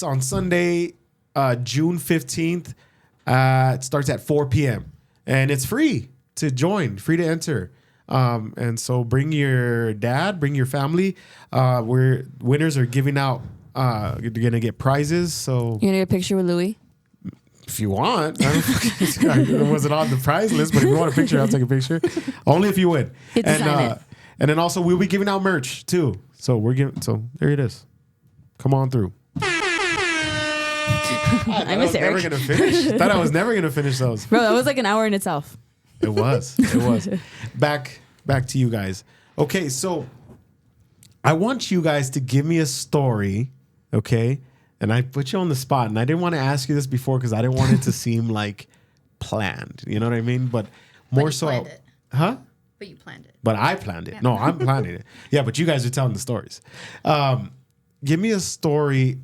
on Sunday, June 15th. It starts at 4 p.m. and it's free to join, free to enter. And so bring your dad, bring your family. Winners are giving out. You're gonna get prizes. So You want to get a picture with Louie? if you want, I wasn't on the prize list, but if you want a picture, I'll take a picture. Only if you win. Get to sign it. And then also we'll be giving out merch too. So so there it is. Come on through. I miss Never Eric. gonna finish. Thought I was never gonna finish those. Bro, that was like an hour in itself. It was. It was. Back to you guys. Okay, so I want you guys to give me a story, okay? And I put you on the spot, and I didn't want to ask you this before because I didn't want it to seem like planned. You know what I mean? But more you so, planned it. huh? But you planned it. But I planned it. No, I'm planning it. Yeah, but you guys are telling the stories. Give me a story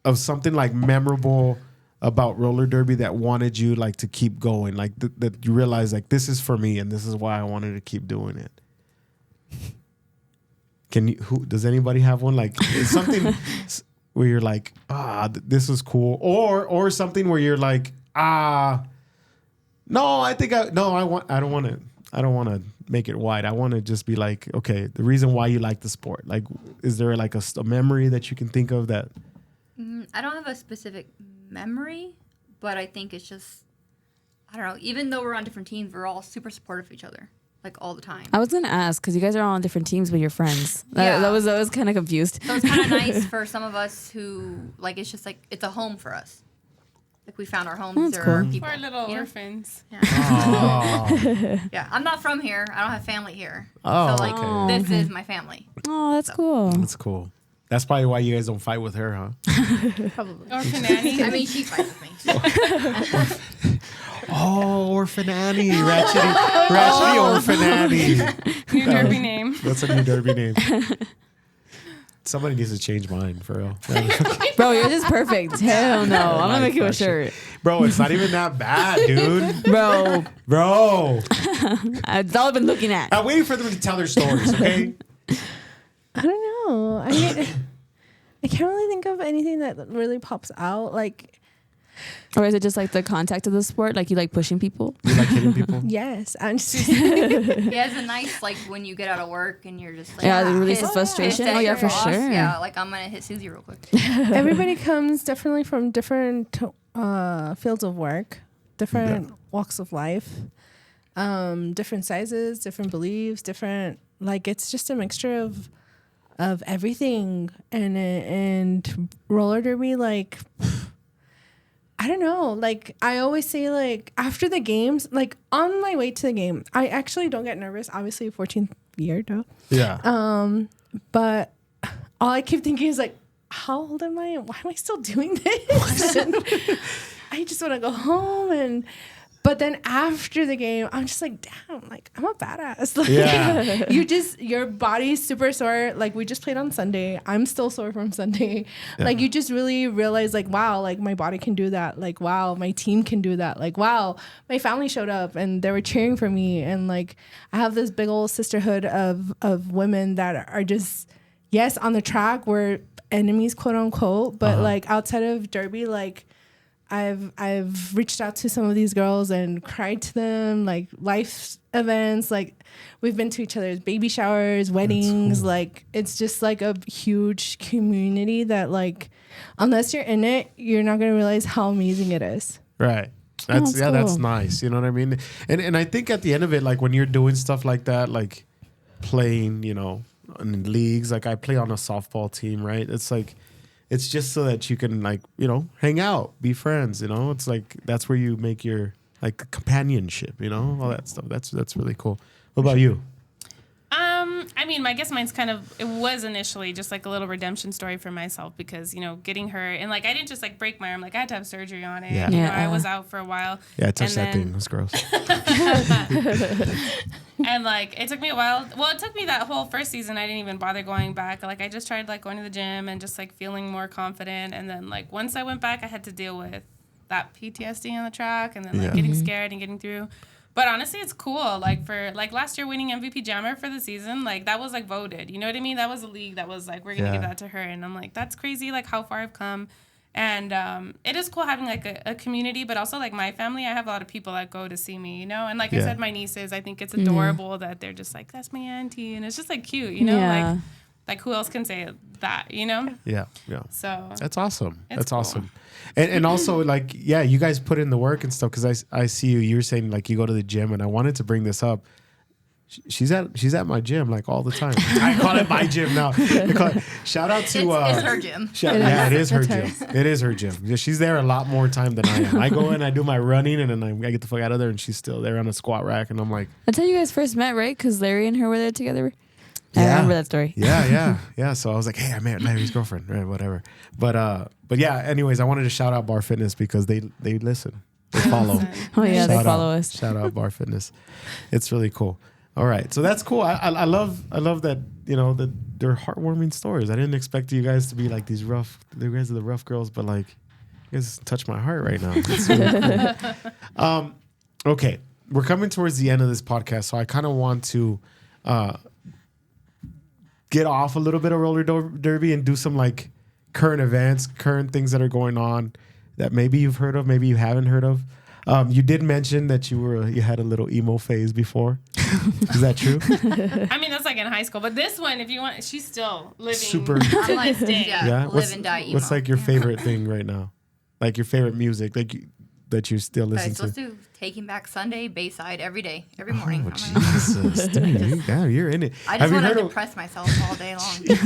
of something like memorable about roller derby that wanted you like to keep going, like that you realize like this is for me and this is why I wanted to keep doing it. Does anybody have one? Like it's something where you're like, this was cool, or something where you're like, no, I don't want to make it wide. I want to just be like, okay, the reason why you like the sport. Like, is there like a memory that you can think of that? I don't have a specific memory, but I think it's just, I don't know. Even though we're on different teams, we're all super supportive of each other, like all the time. I was going to ask, because you guys are all on different teams, but you're friends. Yeah. I was kind of confused. So it's kind of nice for some of us who, like, it's just like, it's a home for us. Like, we found our homes. That's There are cool. people. We're little you know? orphans. Yeah, I'm not from here. I don't have family here. Oh, so, like, okay. this is my family. Oh, that's cool. That's cool. That's probably why you guys don't fight with her, huh? Probably. Orphan Annie. I mean, she fights with me. Oh, Orphan Annie, Ratchety Orphan Annie. New derby name. That's a new derby name. Somebody needs to change mine for real. Bro, yours is perfect. Hell no. I'm going to make you a shirt. Bro, it's not even that bad, dude. Bro, Bro. that's all I've been looking at. I'm waiting for them to tell their stories, okay? I don't know. I mean, I can't really think of anything that really pops out. Like, Or is it just like the contact of the sport? Like you like pushing people? You like hitting people? yes, I'm just He has a nice, like, when you get out of work and you're just like, Yeah, it releases pissed- frustration. pissed at Oh, yeah, your for boss. sure. Yeah, like, I'm going to hit Susie real quick. everybody comes definitely from different fields of work, different walks of life, different sizes, different beliefs, different, like, it's just a mixture of everything. And roller derby, like, I don't know. Like, I always say, like, after the games, like, on my way to the game, I actually don't get nervous. Obviously, weirdo. Yeah. But all I keep thinking is like, how old am I? Why am I still doing this? And I just want to go home. But then after the game, I'm just like, damn, like I'm a badass. Like, Yeah. your body's super sore. Like we just played on Sunday. I'm still sore from Sunday. Yeah. Like you just really realize like, wow, like my body can do that. Like, wow, my team can do that. Like, wow, my family showed up and they were cheering for me. And like, I have this big old sisterhood of women that are just, yes, on the track we're enemies, quote unquote. But like outside of Derby, like, I've reached out to some of these girls and cried to them, like life events, like we've been to each other's baby showers, weddings, cool. like it's just like a huge community that like unless you're in it, you're not gonna realize how amazing it is. Right. that's That's cool. nice. You know what I mean? And I think at the end of it, like when you're doing stuff like that, like playing, you know, in leagues, like I play on a softball team, right? It's like, it's just so that you can like, you know, hang out, be friends, you know? It's like, that's where you make your like companionship, you know, all that stuff. That's really cool. What about you? I mean, I guess mine's it was initially just like a little redemption story for myself because, you know, getting hurt and like I didn't just like break my arm, like I had to have surgery on it. Yeah. You know, Yeah. I was out for a while. Yeah, I touched And that then- thing. It was gross. And like it took me a while. Well, it took me that whole first season. I didn't even bother going back. Like I just tried like going to the gym and just like feeling more confident. And then like once I went back, I had to deal with that PTSD on the track and then like Yeah. getting scared and getting through. But honestly, it's cool. Like for like last year winning MVP Jammer for the season, like that was like voted. You know what I mean? That was a league that was like we're gonna Yeah. give that to her. And I'm like that's crazy. Like how far I've come. And it is cool having like a community, but also like my family, I have a lot of people that go to see me, you know? And like I Yeah. said, my nieces, I think it's adorable that they're just like, that's my auntie. And it's just like cute, you know? Yeah. Like who else can say that, you know? Yeah. Yeah. So That's awesome. It's That's cool. awesome. And also like, yeah, you guys put in the work and stuff. Cause I see you're saying like you go to the gym and I wanted to bring this up. She's at my gym like all the time. I call it my gym now. Shout out to It's her gym. yeah, it is her It's gym. hers. It is her gym. Yeah, she's there a lot more time than I am. I go in, I do my running, and then I get the fuck out of there, and she's still there on a squat rack, and I'm like, That's how you guys first met, right? Because Larry and her were there together. I Yeah. remember that story. yeah. So I was like, hey, I met Larry's girlfriend, right? Whatever. But yeah. Anyways, I wanted to shout out Bar Fitness because they listen, they follow. Oh yeah, they Shout follow out. us. Shout out Bar Fitness. It's really cool. All right, so that's cool. I love that, you know, that they're heartwarming stories. I didn't expect you guys to be like these rough. You guys are the rough girls, but like, you guys touch my heart right now. It's really cool. Okay, we're coming towards the end of this podcast, so I kind of want to get off a little bit of roller derby and do some like current events, current things that are going on that maybe you've heard of, maybe you haven't heard of. You did mention that you had a little emo phase before. Is that true? I mean, that's like in high school. But this one, if you want, she's still living Super. to this day. Yeah. Live and die emo. What's like your favorite thing right now? Like your favorite music, like that you still I listen still to? do Taking Back Sunday, Bayside every day, every morning. Oh, I'm like, Jesus. Dude, yeah, you're in it. I Have just you want to heard of- depress myself all day long.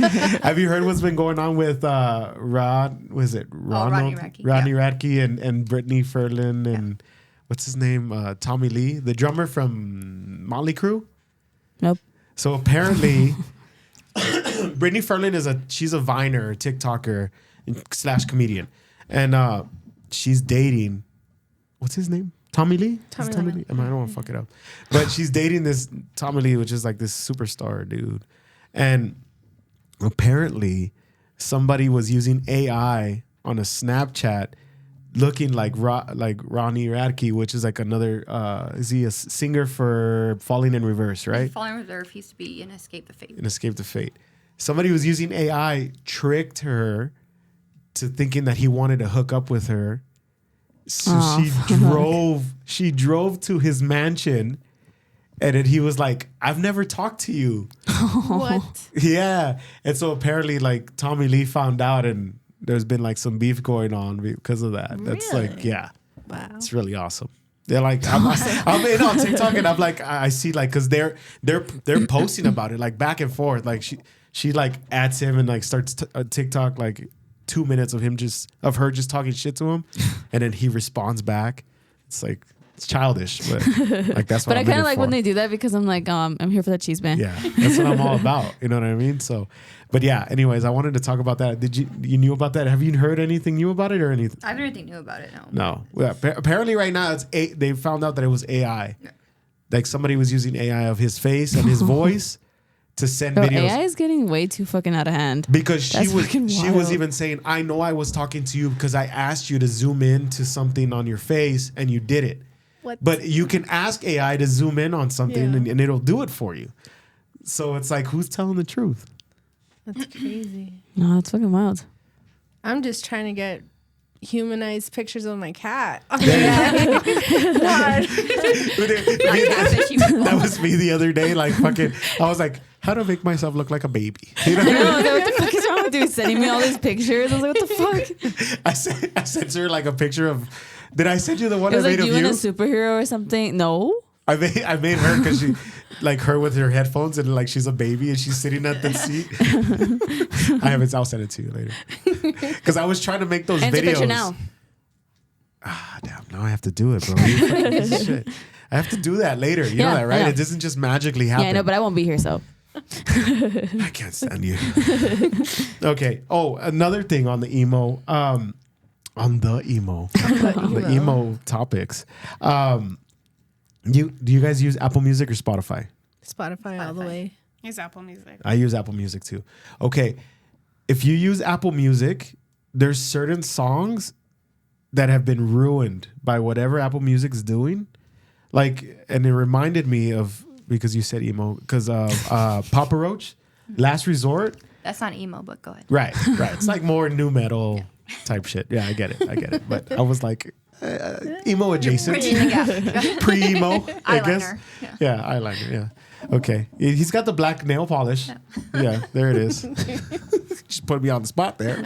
Have you heard what's been going on with Rodney Radke, Radke and Brittany Ferlin and what's his name? Tommy Lee, the drummer from Motley Crue? Nope. So apparently Brittany Ferlin she's a Viner, TikToker / comedian. And she's dating, what's his name? Tommy Lee? Tommy Is it Lee. I don't want to fuck it up. But she's dating this Tommy Lee, which is like this superstar dude. And apparently somebody was using AI on a Snapchat looking like Ronnie Radke, which is like another, is he a singer for Falling in Reverse, right? Falling Reserve used to be in Escape the Fate. In Escape the Fate. Somebody was using AI, tricked her to thinking that he wanted to hook up with her. So she drove to his mansion, and then he was like, I've never talked to you. What? Yeah. And so apparently like Tommy Lee found out, and there's been like some beef going on because of that. That's like, Really? yeah, Wow. it's really awesome. They're like, I'm in on TikTok, and I'm like, I see like, cause they're posting about it like back and forth. Like she like adds him and like starts a TikTok like 2 minutes of her just talking shit to him, and then he responds back. It's like It's childish, but like that's what. But I I'm in kind of it like for. when they do that because I'm like, I'm here for the cheese man. Yeah, that's what I'm all about. You know what I mean? So, but yeah. Anyways, I wanted to talk about that. Did you knew about that? Have you heard anything new about it or anything? I have anything new about it. No. No. Yeah, apparently, right now they found out that it was AI. Yeah. Like somebody was using AI of his face and his voice to send Bro, videos. AI is getting way too fucking out of hand. Because she That's fucking was wild. even saying, I know I was talking to you because I asked you to zoom in to something on your face and you did it. What? But you can ask AI to zoom in on something Yeah. and it'll do it for you. So it's like, who's telling the truth? That's crazy. No, it's fucking wild. I'm just trying to get humanized pictures of my cat. God. That was me the other day. Like fucking, I was like, how to make myself look like a baby? You know? I know, I was like, what the fuck is wrong with you? Sending me all these pictures. I was like, what the fuck? I sent her like a picture of. Did I send you the one It was I like made you of and you? a superhero or something. No. I made her because she, like her with her headphones and like she's a baby and she's sitting at the seat. I'll send it to you later. Because I was trying to make those And it's a videos. picture now. Ah, damn! Now I have to do it, bro. You fucking piece of shit. I have to do that later. You know Yeah, that, I right? know. It doesn't just magically happen. Yeah, I know, but I won't be here, so. I can't stand you. Okay. Oh, another thing on the emo. The emo topics. Do you guys use Apple Music or Spotify? Spotify all the way. It's Apple Music. I use Apple Music too. Okay. If you use Apple Music, there's certain songs that have been ruined by whatever Apple Music's doing. Like, and it reminded me of, because you said emo, because Papa Roach, Last Resort. That's not emo, but go ahead. Right. It's like more new metal type shit. Yeah, I get it. But I was like, emo adjacent. Pre-emo, I guess. Eyeliner. Yeah, eyeliner, yeah. Okay. He's got the black nail polish. Yeah, there it is. Just put me on the spot there.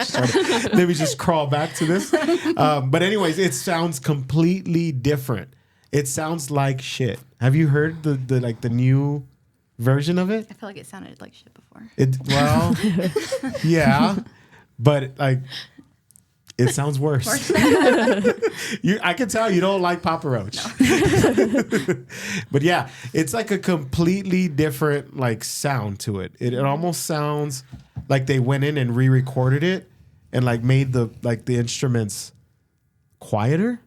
Maybe just crawl back to this. But anyways, it sounds completely different. It sounds like shit. Have you heard the new version of it? I feel like it sounded like shit before. Yeah. But like it sounds worse. I can tell you don't like Papa Roach. No. But yeah, it's like a completely different like sound to it. It almost sounds like they went in and re-recorded it and like made the instruments quieter.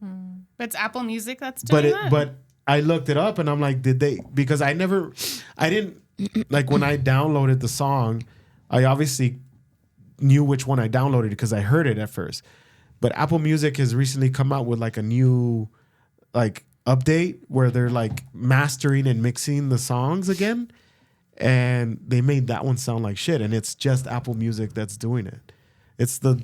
But it's Apple Music that's doing that. But I looked it up and I'm like, did they? Because I didn't like when I downloaded the song, I obviously knew which one I downloaded because I heard it at first. But Apple Music has recently come out with like a new like update where they're like mastering and mixing the songs again. And they made that one sound like shit. And it's just Apple Music that's doing it. It's the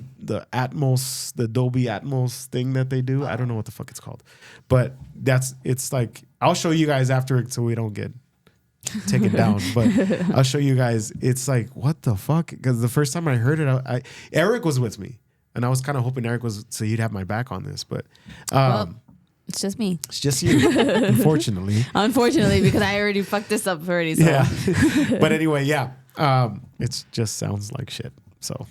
Atmos, the Dolby Atmos thing that they do. I don't know what the fuck it's called. But it's like, I'll show you guys after it so we don't get taken down. But I'll show you guys. It's like, what the fuck? Because the first time I heard it, Eric was with me. And I was kind of hoping Eric was, so he'd have my back on this. But It's just me. it's just you, unfortunately. Unfortunately, because I already fucked this up already. So. Yeah. But anyway, yeah. It just sounds like shit. So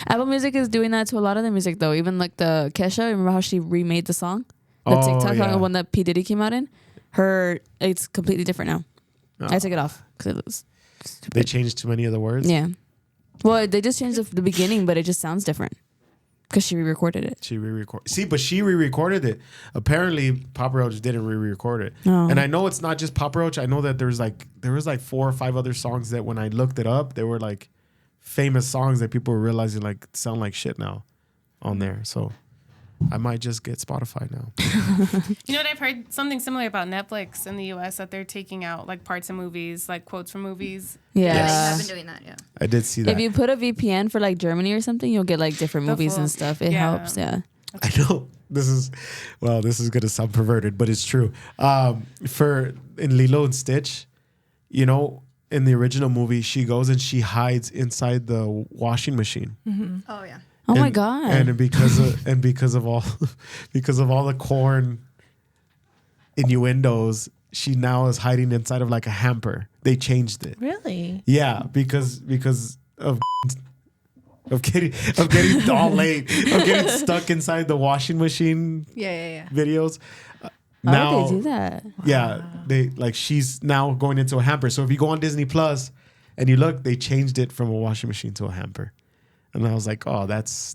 Apple Music is doing that to a lot of the music though. Even like the Kesha, remember how she remade the song? The Oh, TikTok yeah. song, the one that P. Diddy came out in? It's completely different now. Oh. I took it off because it was stupid. they changed too many of the words. Yeah. Well, they just changed the beginning, but it just sounds different because she re-recorded it. She re-recorded. See, but she re-recorded it. Apparently, Papa Roach didn't re-record it. Oh. And I know it's not just Papa Roach. I know that there was like 4 or 5 other songs that when I looked it up, they were like famous songs that people were realizing like sound like shit now on there. So I might just get Spotify now. You know what? I've heard something similar about Netflix in the U.S. that they're taking out like parts of movies, like quotes from movies. Yeah. They have been doing that, yeah. I did see that. If you put a VPN for like Germany or something, you'll get like different The movies full- and stuff. It yeah. helps, yeah. I know this is gonna sound perverted, but it's true. In Lilo and Stitch, you know, in the original movie, she goes and she hides inside the washing machine. Oh, yeah. Oh my And- god. And because of all the corn innuendos, she now is hiding inside of like a hamper. They changed it. Really? Yeah, because of of getting all late, of getting stuck inside the washing machine Yeah. videos. Why would they do that? Yeah, they like she's now going into a hamper. So if you go on Disney Plus and you look, they changed it from a washing machine to a hamper. And I was like, oh, that's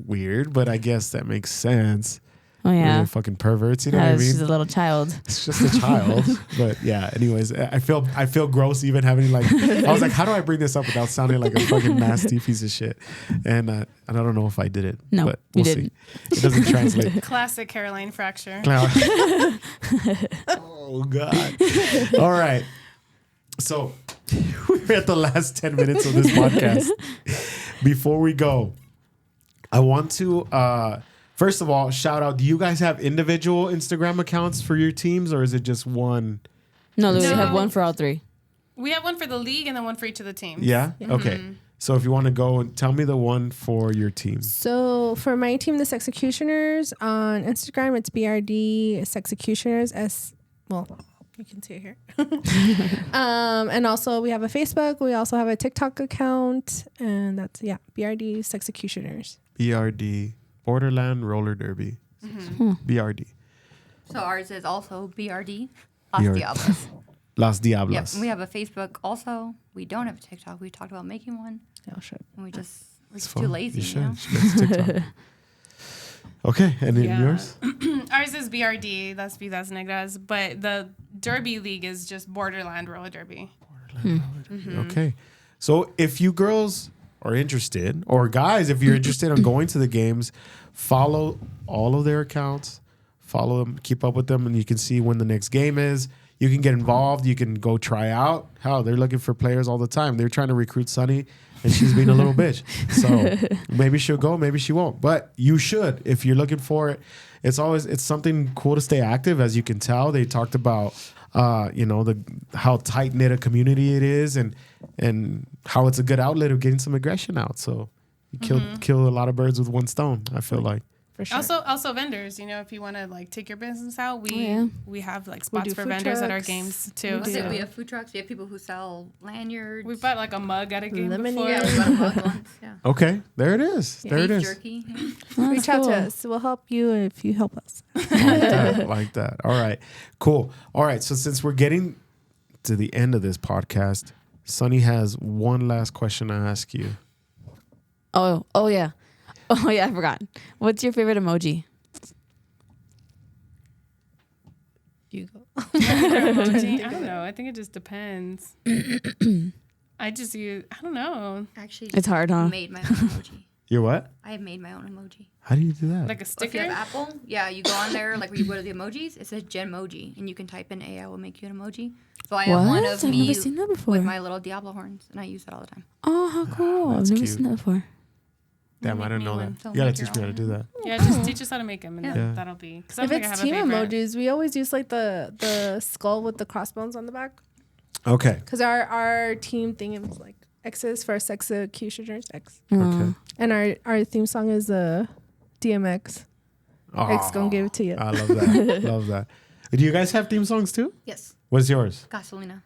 weird, but I guess that makes sense. Oh yeah, They're fucking perverts, you know what I mean? She's a little child. It's just a child. But yeah, anyways, I feel gross even having like, I was like, how do I bring this up without sounding like a fucking nasty piece of shit? And I don't know if I did it. No, but we'll you see. didn't. It doesn't translate. Classic hairline fracture. Oh God. All right. So we're at the last 10 minutes of this podcast. Before we go, I want to first of all, shout out. Do you guys have individual Instagram accounts for your teams, or is it just one? No, we No. have one for all three. We have one for the league and then one for each of the teams. Yeah? Okay. So if you want to go and tell me the one for your team. So for my team, the Sexecutioners, on Instagram, it's BRD Sexecutioners. You can see it here. And also we have a Facebook. We also have a TikTok account. And that's, BRD Sexecutioners. BRD, Borderland Roller Derby. BRD. So ours is also BRD, BRD. Diablos. Las Yep. Diablas. And we have a Facebook also. We don't have a TikTok. We talked about making one. Oh, shit. And we're just It's too fun. lazy, You you know? should. She gets TikTok. Okay. And then Yeah. yours? Ours is BRD, Las Vidas Negras, but the Derby League is just Borderland Roller Derby. Okay. So if you girls are interested, or guys, if you're interested in going to the games, follow all of their accounts, follow them, keep up with them, and you can see when the next game is. You can get involved. You can go try out. Hell, they're looking for players all the time. They're trying to recruit Sunny, and she's being a little bitch. So maybe she'll go, maybe she won't. But you should if you're looking for it. It's something cool to stay active. As you can tell, they talked about how tight knit a community it is, and how it's a good outlet of getting some aggression out. So you kill a lot of birds with one stone, I feel like. For sure. Also vendors, if you want to like take your business out, we have like spots do for food vendors at our trucks. games too. We So. have food trucks. We have people who sell lanyards. We bought like a mug at a game Lemonade. before. Yeah, we got a mug once. Yeah. Okay, there it is. There it Beef is. jerky. Yeah. Oh, Reach that's out to cool. us. We'll help you if you help us. Like that. All right. Cool. All right. So since we're getting to the end of this podcast, Sunny has one last question to ask you. Oh yeah. Oh yeah, I forgot. What's your favorite emoji? You go. Emoji? I don't know. I think it just depends. I don't know. Actually, It's hard, huh? made my own emoji. You're what? I have made my own emoji. How do you do that? Like a If sticker. you have Apple, you go on there, like where you go to the emojis, it says Genmoji, and you can type in AI will make you an emoji. So I have one What? of I've me never seen that before. with my little Diablo horns, and I use that all the time. Oh, how cool! I've that's never cute. seen that before. Damn, I Make didn't me know one. that. Don't You gotta make teach your me how to do that. Yeah, just teach us how to make them, and Yeah. then that'll be. Because I don't If think I it's have a team favorite. emojis, we always use like the skull with the crossbones on the back. Okay. Because our team thing is like X's for Sexecutioners, X. Okay. And our theme song is DMX. X gonna give it to you. I love that. Love that. Do you guys have theme songs too? Yes, What's yours? Gasolina.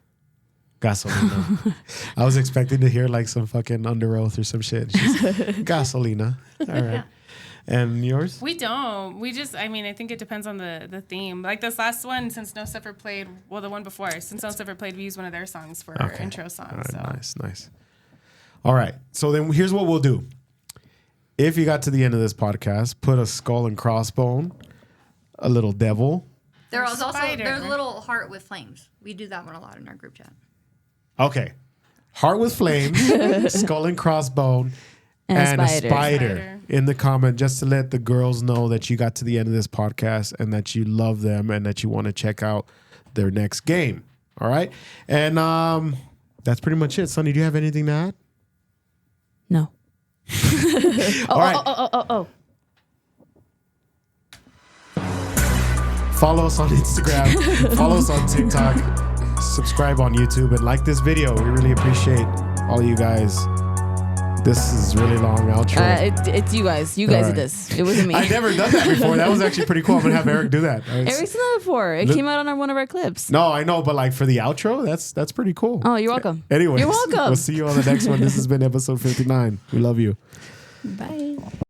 Gasolina. I was expecting to hear like some fucking Under Oath or some shit. She's Gasolina. All right. And yours? We don't. We just, I think it depends on the theme. Like this last one, since No Suffer played, the one before, since No Suffer played, we used one of their songs for our intro song. All right, So nice. All right. So then here's what we'll do. If you got to the end of this podcast, put a skull and crossbone, a little devil. There's spider. a little heart with flames. We do that one a lot in our group chat. Okay. Heart with flames, skull and crossbone, And a a spider. spider in the comment, just to let the girls know that you got to the end of this podcast and that you love them and that you want to check out their next game. All right. And that's pretty much it. Sonny, do you have anything to add? No. All right. Oh. Follow us on Instagram. Follow us on TikTok. Subscribe on YouTube and like this video. We really appreciate all you guys This is really long outro. It's you guys. You guys All did right. this. It wasn't me. I've never done that before. That was actually pretty cool. I'm gonna have Eric do that. Eric's done that before. It came out on one of our clips. No, I know, but like for the outro, that's pretty cool. Oh, you're welcome. Anyways, You're welcome. We'll see you on the next one. This has been episode 59. We love you. Bye.